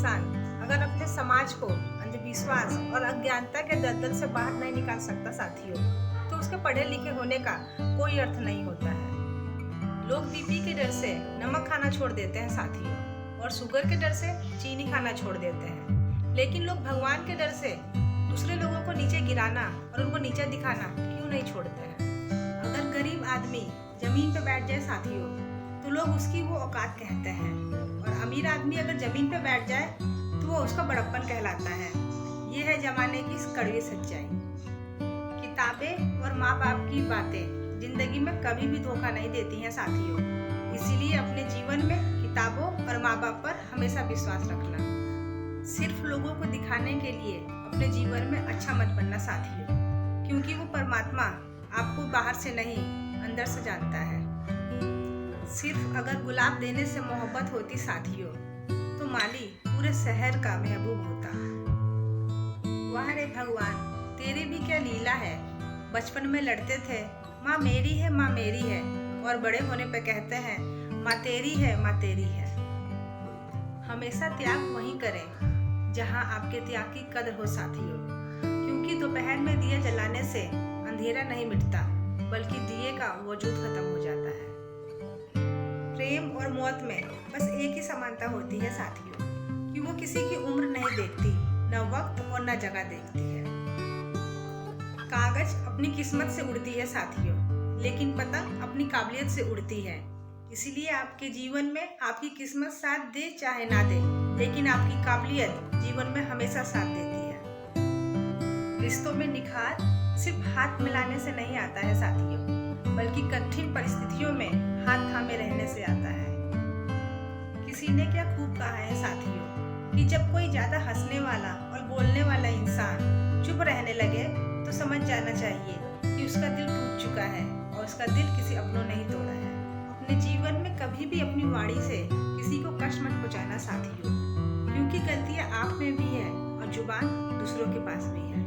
इंसान अगर अपने समाज को अंधविश्वास और अज्ञानता के दलदल से बाहर नहीं निकाल सकता साथियों, तो उसके पढ़े लिखे होने का कोई अर्थ नहीं होता है। लोग बीपी के डर से नमक खाना छोड़ देते हैं साथियों, और शुगर के डर से चीनी खाना छोड़ देते हैं। लेकिन लोग भगवान के डर से दूसरे लोगों को नीचे गिराना और उनको नीचा दिखाना क्यों नहीं छोड़ते हैं? अगर गरीब आदमी जमीन पर बैठ जाए साथियों, तो लोग उसकी वो औकात कहते हैं, और अमीर आदमी अगर जमीन पर बैठ जाए तो वो उसका बड़प्पन कहलाता है। ये है जमाने की कड़वी सच्चाई। किताबें और माँ बाप की बातें जिंदगी में कभी भी धोखा नहीं देती हैं साथियों। इसीलिए अपने जीवन में किताबों और माँ बाप पर हमेशा विश्वास रखना। सिर्फ लोगों को दिखाने के लिए अपने जीवन में अच्छा मत बनना साथियों, क्योंकि वो परमात्मा आपको बाहर से नहीं अंदर से जानता है। सिर्फ अगर गुलाब देने से मोहब्बत होती साथियों, तो माली पूरे शहर का महबूब होता। वाह रे भगवान, तेरी भी क्या लीला है। बचपन में लड़ते थे माँ मेरी है, माँ मेरी है, और बड़े होने पे कहते हैं माँ तेरी है, माँ तेरी है। हमेशा त्याग वहीं करें जहाँ आपके त्याग की कदर हो साथियों, क्योंकि दोपहर में दिया जलाने से अंधेरा नहीं मिटता, बल्कि दिए का वजूद खत्म हो जाता है। प्रेम और मौत में बस एक ही समानता होती है साथियों, कि वो किसी की उम्र नहीं देखती, न वक्त और न जगह देखती है। कागज अपनी किस्मत से उड़ती है साथियों, लेकिन पतंग अपनी काबिलियत से उड़ती है। इसीलिए आपके जीवन में आपकी किस्मत साथ दे चाहे ना दे, लेकिन आपकी काबिलियत जीवन में हमेशा साथ देती है। रिश्तों में निखार सिर्फ हाथ मिलाने से नहीं आता है साथियों, बल्कि कठिन परिस्थितियों में हाथ थामे रहने से आता है। किसी ने क्या खूब कहा है साथियों, कि जब कोई ज्यादा हंसने वाला और बोलने वाला इंसान चुप रहने लगे, तो समझ जाना चाहिए कि उसका दिल टूट चुका है और उसका दिल किसी अपनों ने ही तोड़ा है। अपने जीवन में कभी भी अपनी वाणी से किसी को कष्ट मत पहुंचाना साथियों, क्योंकि गलतियां आप में भी है और जुबान दूसरों के पास भी है।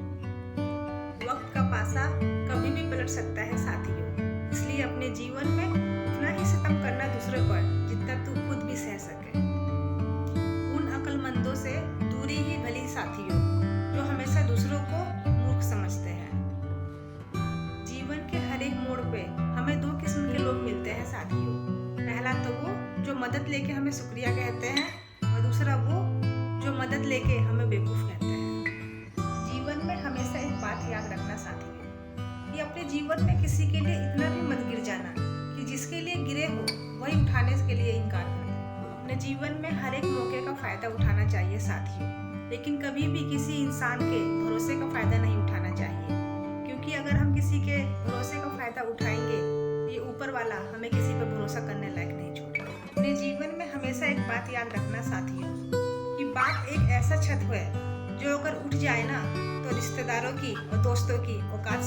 वक्त का पासा कभी भी पलट सकता है साथियों, इसलिए अपने जीवन में उतना ही सितम करना दूसरे पर जितना तू खुद भी सह सके। उन अक्लमंदों से दूरी ही भली साथियों, जो हमेशा दूसरों को मूर्ख समझते हैं। जीवन के हर एक मोड़ पे हमें दो किस्म के लोग मिलते हैं साथियों। पहला तो वो जो मदद लेके हमें शुक्रिया कहते हैं, और दूसरा वो जो मदद लेके हमें बेवकूफ कहते हैं। जीवन में हमेशा एक बात याद रखना साथियों, कि अपने जीवन में किसी के लिए इतना भी मत गिर जाना कि जिसके लिए गिरे हो वही उठाने के लिए इनकार कर दे। अपने जीवन में हर एक मौके का फायदा उठाना चाहिए साथियों, लेकिन कभी भी किसी इंसान के भरोसे का फायदा नहीं उठाना चाहिए, क्योंकि अगर हम किसी के भरोसे का फायदा उठाएंगे, ये ऊपर वाला हमें किसी पर भरोसा करने लायक नहीं छोड़ेगा। अपने जीवन में हमेशा एक बात याद रखना साथियों, कि बात एक ऐसा छत है जो अगर उठ जाए ना, तो रिश्तेदारों की और दोस्तों की औकात